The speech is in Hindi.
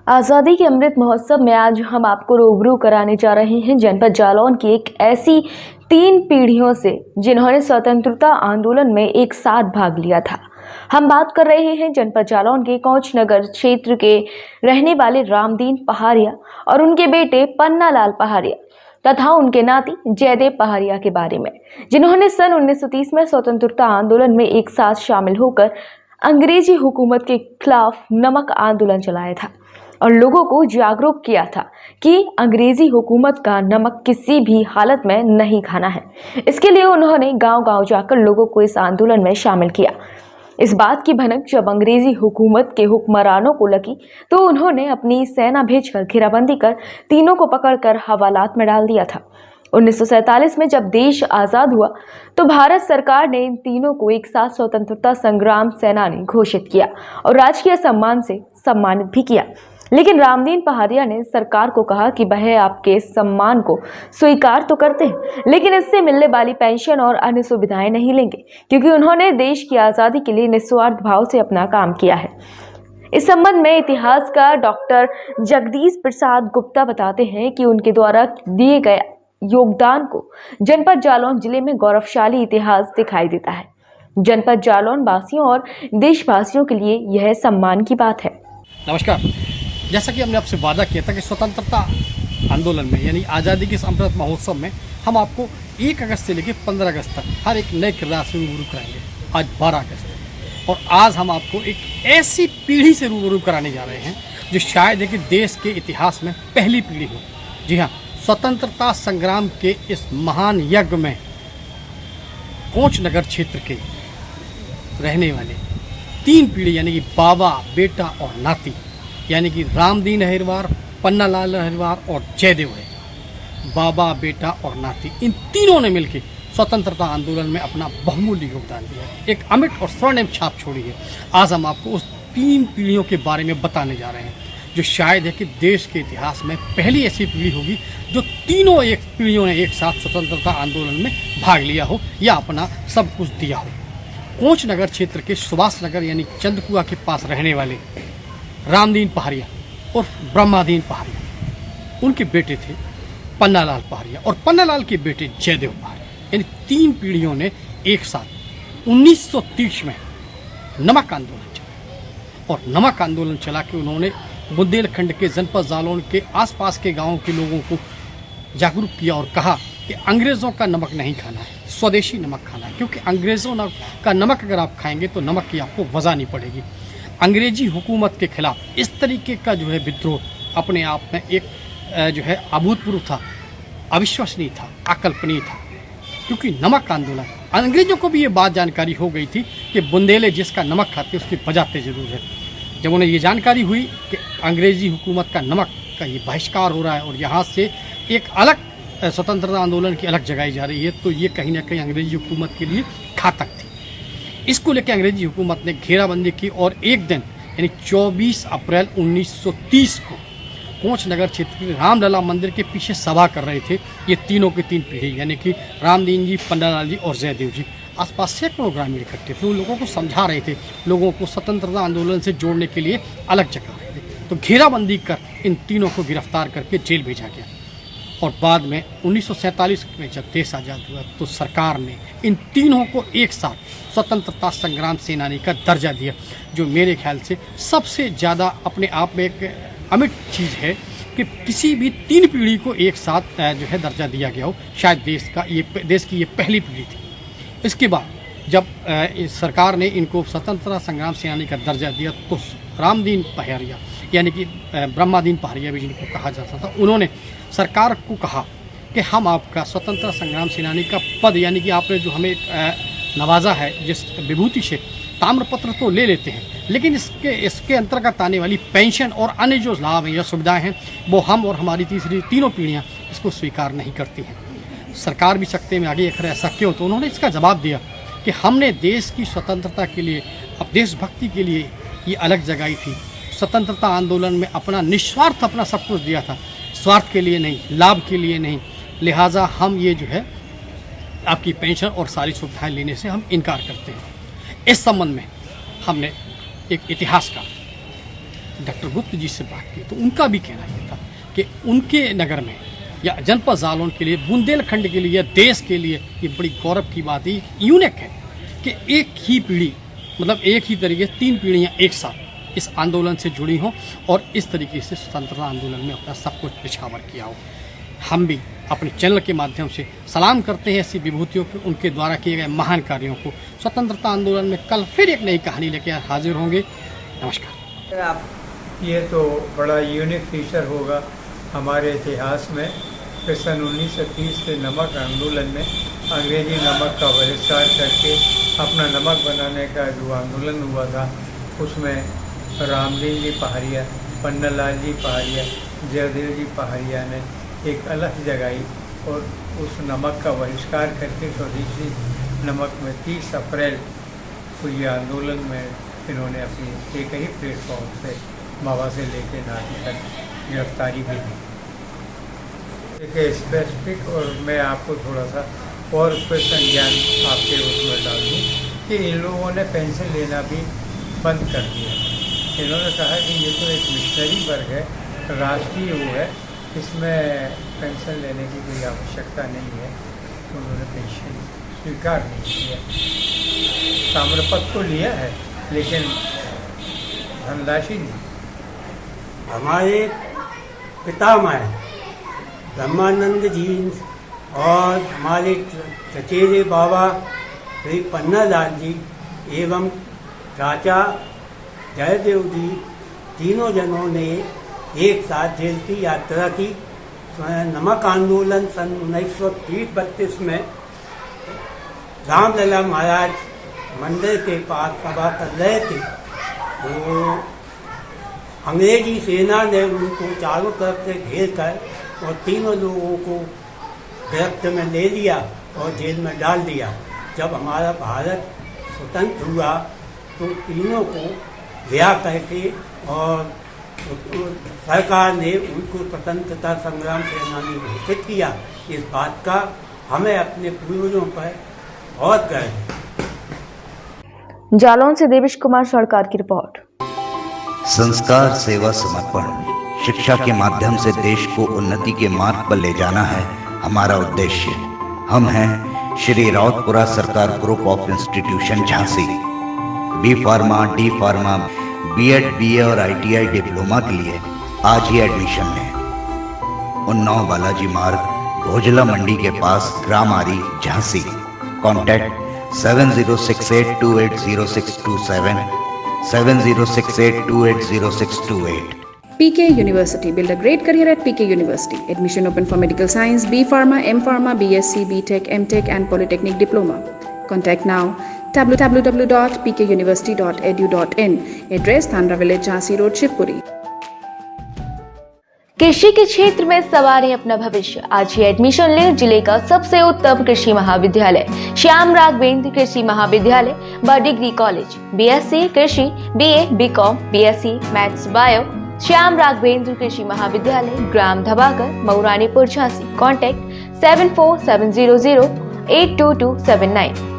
आज़ादी के अमृत महोत्सव में आज हम आपको रूबरू कराने जा रहे हैं जनपद जालौन की एक ऐसी 3 पीढ़ियों से जिन्होंने स्वतंत्रता आंदोलन में एक साथ भाग लिया था। हम बात कर रहे हैं जनपद जालौन के कोंच नगर क्षेत्र के रहने वाले रामदीन पहाड़िया और उनके बेटे पन्ना लाल पहाड़िया तथा उनके नाती जयदेव पहाड़िया के बारे में, जिन्होंने सन 1930 में स्वतंत्रता आंदोलन में एक साथ शामिल होकर अंग्रेजी हुकूमत के खिलाफ नमक आंदोलन चलाया था और लोगों को जागरूक किया था कि अंग्रेजी हुकूमत का नमक किसी भी हालत में नहीं खाना है। इसके लिए उन्होंने गांव-गांव जाकर लोगों को इस आंदोलन में शामिल किया। इस बात की भनक जब अंग्रेजी हुकूमत के हुक्मरानों को लगी तो उन्होंने अपनी सेना भेजकर घेराबंदी कर तीनों को पकड़कर हवालात में डाल दिया था। 1947 में जब देश आज़ाद हुआ तो भारत सरकार ने इन तीनों को एक साथ स्वतंत्रता संग्राम सेनानी घोषित किया और राजकीय सम्मान से सम्मानित भी किया। लेकिन रामदीन पहाड़िया ने सरकार को कहा कि वह आपके सम्मान को स्वीकार तो करते हैं, लेकिन इससे मिलने वाली पेंशन और अन्य सुविधाएं नहीं लेंगे, क्योंकि उन्होंने देश की आज़ादी के लिए निस्वार्थ भाव से अपना काम किया है। इस संबंध में इतिहासकार डॉक्टर जगदीश प्रसाद गुप्ता बताते हैं कि उनके द्वारा दिए गए योगदान को जनपद जालौन जिले में गौरवशाली इतिहास दिखाई देता है। जनपद जालौन वासियों और देशवासियों के लिए यह सम्मान की बात है। नमस्कार। जैसा कि हमने आपसे वादा किया था कि स्वतंत्रता आंदोलन में यानी आज़ादी के अमृत महोत्सव में हम आपको 1 अगस्त से लेकर 15 अगस्त तक हर एक नए किरदार से रूबरू कराएंगे। आज 12 अगस्त है और आज हम आपको एक ऐसी पीढ़ी से रूबरू कराने जा रहे हैं जो शायद है कि देश के इतिहास में पहली पीढ़ी हो। जी हाँ, स्वतंत्रता संग्राम के इस महान यज्ञ में कोंच नगर क्षेत्र के रहने वाले 3 पीढ़ी यानी कि बाबा, बेटा और नाती यानी कि रामदीन अहिरवार, पन्ना लाल अहिरवार और जयदेव है। बाबा, बेटा और नाती, इन तीनों ने मिलकर स्वतंत्रता आंदोलन में अपना बहुमूल्य योगदान दिया है, एक अमिट और स्वर्णिम छाप छोड़ी है। आज हम आपको उस 3 पीढ़ियों के बारे में बताने जा रहे हैं जो शायद है कि देश के इतिहास में पहली ऐसी पीढ़ी होगी जो तीनों एक पीढ़ियों ने एक साथ स्वतंत्रता आंदोलन में भाग लिया हो या अपना सब कुछ दिया हो। कोंच नगर क्षेत्र के सुभाष नगर यानी चंदकुआ के पास रहने वाले रामदीन पहाड़िया और ब्रह्मादीन पहाड़िया, उनके बेटे थे पन्ना लाल पहाड़िया और पन्ना लाल के बेटे जयदेव पहाड़िया, यानी 3 पीढ़ियों ने एक साथ 1930 में नमक आंदोलन चला और नमक आंदोलन चला के उन्होंने बुंदेलखंड के जनपद जालौन के आसपास के गांवों के लोगों को जागरूक किया और कहा कि अंग्रेज़ों का नमक नहीं खाना है, स्वदेशी नमक खाना है, क्योंकि अंग्रेज़ों का नमक अगर आप खाएंगे तो नमक की आपको वजह नहीं पड़ेगी। अंग्रेजी हुकूमत के खिलाफ इस तरीके का जो है विद्रोह अपने आप में एक जो है अभूतपूर्व था, अविश्वसनीय था, अकल्पनीय था, क्योंकि नमक आंदोलन अंग्रेज़ों को भी ये बात जानकारी हो गई थी कि बुंदेले जिसका नमक खाते उसकी बजाते ज़रूर है। जब उन्हें ये जानकारी हुई कि अंग्रेज़ी हुकूमत का नमक का ये बहिष्कार हो रहा है और यहाँ से एक अलग स्वतंत्रता आंदोलन की अलग जगाई जा रही है, तो ये कहीं ना कहीं अंग्रेजी हुकूमत के लिए घातक थी। इसको लेकर अंग्रेजी हुकूमत ने घेराबंदी की और एक दिन यानी 24 अप्रैल 1930 को कोंच नगर क्षेत्र के रामलला मंदिर के पीछे सभा कर रहे थे ये तीनों की 3 पीढ़ी, यानी कि रामदीन जी, पन्ना लाल जी और जयदेव जी। आसपास सैकड़ों ग्रामीण इकट्ठे थे, उन लोगों को समझा रहे थे, लोगों को स्वतंत्रता आंदोलन से जोड़ने के लिए अलग जगा रहे थे। तो घेराबंदी कर इन तीनों को गिरफ्तार करके जेल भेजा गया और बाद में 1947 में जब देश आज़ाद हुआ तो सरकार ने इन तीनों को एक साथ स्वतंत्रता संग्राम सेनानी का दर्जा दिया, जो मेरे ख्याल से सबसे ज़्यादा अपने आप में एक अमिट चीज़ है कि किसी भी 3 पीढ़ी को एक साथ जो है दर्जा दिया गया हो। शायद देश की ये पहली पीढ़ी थी। इसके बाद जब इस सरकार ने इनको स्वतंत्रता संग्राम सेनानी का दर्जा दिया तो रामदीन पहाड़िया यानी कि ब्रह्मादीन पहाड़िया भी जिनको कहा जाता था, उन्होंने सरकार को कहा कि हम आपका स्वतंत्रता संग्राम सेनानी का पद यानी कि आपने जो हमें नवाजा है जिस विभूति से, ताम्रपत्र तो ले लेते हैं, लेकिन इसके अंतर्गत आने वाली पेंशन और अन्य जो लाभ हैं या सुविधाएं हैं वो हम और हमारी तीनों पीढ़ियां इसको स्वीकार नहीं करती हैं। सरकार भी सकते में आगे आखिर ऐसा क्यों? तो उन्होंने इसका जवाब दिया कि हमने देश की स्वतंत्रता के लिए, अब देशभक्ति के लिए ये अलग जगाई थी। स्वतंत्रता आंदोलन में अपना निस्वार्थ अपना सब कुछ दिया था, स्वार्थ के लिए नहीं, लाभ के लिए नहीं। लिहाजा हम ये जो है आपकी पेंशन और सारी सुविधाएं लेने से हम इनकार करते हैं। इस संबंध में हमने एक इतिहासकार डॉक्टर गुप्त जी से बात की तो उनका भी कहना ये था कि उनके नगर में या जनपद जालौन के लिए, बुंदेलखंड के लिए या देश के लिए ये बड़ी गौरव की बात है, यूनिक है कि एक ही पीढ़ी, मतलब एक ही तरीके से 3 पीढ़ियाँ एक साथ इस आंदोलन से जुड़ी हों और इस तरीके से स्वतंत्रता आंदोलन में अपना सब कुछ निछावर किया हो। हम भी अपने चैनल के माध्यम से सलाम करते हैं ऐसी विभूतियों को, उनके द्वारा किए गए महान कार्यों को। स्वतंत्रता आंदोलन में कल फिर एक नई कहानी लेकर हाजिर होंगे। नमस्कार। आप ये तो बड़ा यूनिक फीचर होगा हमारे इतिहास में कि सन 1930 के नमक आंदोलन में अंग्रेजी नमक का बहिष्कार करके अपना नमक बनाने का जो आंदोलन हुआ था, उसमें रामदीन जी पहाड़िया, पन्नालाल जी पहाड़िया, जयदेव जी पहाड़िया ने एक अलग जगाई और उस नमक का बहिष्कार करके स्वदेशी नमक में 30 अप्रैल को ये आंदोलन में इन्होंने अपनी एक ही प्लेटफॉर्म से मावा से लेके नाटी तक गिरफ्तारी भी दी। एक स्पेसिफिक, और मैं आपको थोड़ा सा और क्वेश्चन ज्ञान आपके उसमें डाल दूँ कि इन लोगों ने पेंशन लेना भी बंद कर दिया। इन्होंने कहा कि ये तो एक मिशनरी वर्ग है, राष्ट्रीय वो है, इसमें पेंशन लेने की कोई आवश्यकता नहीं है। उन्होंने पेंशन स्वीकार नहीं किया। ताम्रपत्र तो लिया है लेकिन धनराशि नहीं। हमारे पितामह ब्रह्मानंद जी और हमारे चचेरे बाबा श्री पन्नालाल जी एवं चाचा जयदेव जी, तीनों जनों ने एक साथ जेल की यात्रा की। नमक आंदोलन सन 1930-32 में रामलला महाराज मंदिर के पास सभा कर रहे थे तो अंग्रेजी सेना ने उनको चारों तरफ से घेर कर और तीनों लोगों को गिरफ्त में ले लिया और जेल में डाल दिया। जब हमारा भारत स्वतंत्र हुआ तो तीनों को रिहा करके और सरकार ने उनको स्वतंत्रता संग्राम सेनानी घोषित किया। इस बात का हमें अपने पूर्वजों पर बहुत गर्व है। जालौन से देवेश कुमार सरकार की रिपोर्ट। संस्कार, सेवा, समर्पण, शिक्षा के माध्यम से देश को उन्नति के मार्ग पर ले जाना है हमारा उद्देश्य। हम हैं Shri Rautpura Sarkar group of institution Jhansi. B pharma, D pharma, B Ed, BA और आईटीआई डिप्लोमा के लिए आज ही एडमिशन लें। उन्नाव बालाजी मार्ग, भोजला मंडी के पास, ग्राम आरी, Jhansi. Contact 7068280627, 7068280628। PK University. Build a great career at PK University. Admission open for medical science, B Pharma, M Pharma, BSc, BTech, MTech and Polytechnic Diploma. Contact now www.pkuniversity.edu.in. Address Thandra Village, Jhansi Road, Shivpuri. कृषि के क्षेत्र में सवारें अपना भविष्य। आज ही एडमिशन लें जिले का सबसे उत्तम कृषि महाविद्यालय श्याम राघवेंद्र कृषि महाविद्यालय व डिग्री कॉलेज। बीएससी कृषि, BA, BCom, BSc maths bio, Shyam Raghavendra Krishi Mahavidyalaya, ग्राम धबाकर, मऊरानीपुर, झांसी। कॉन्टैक्ट 7470082279।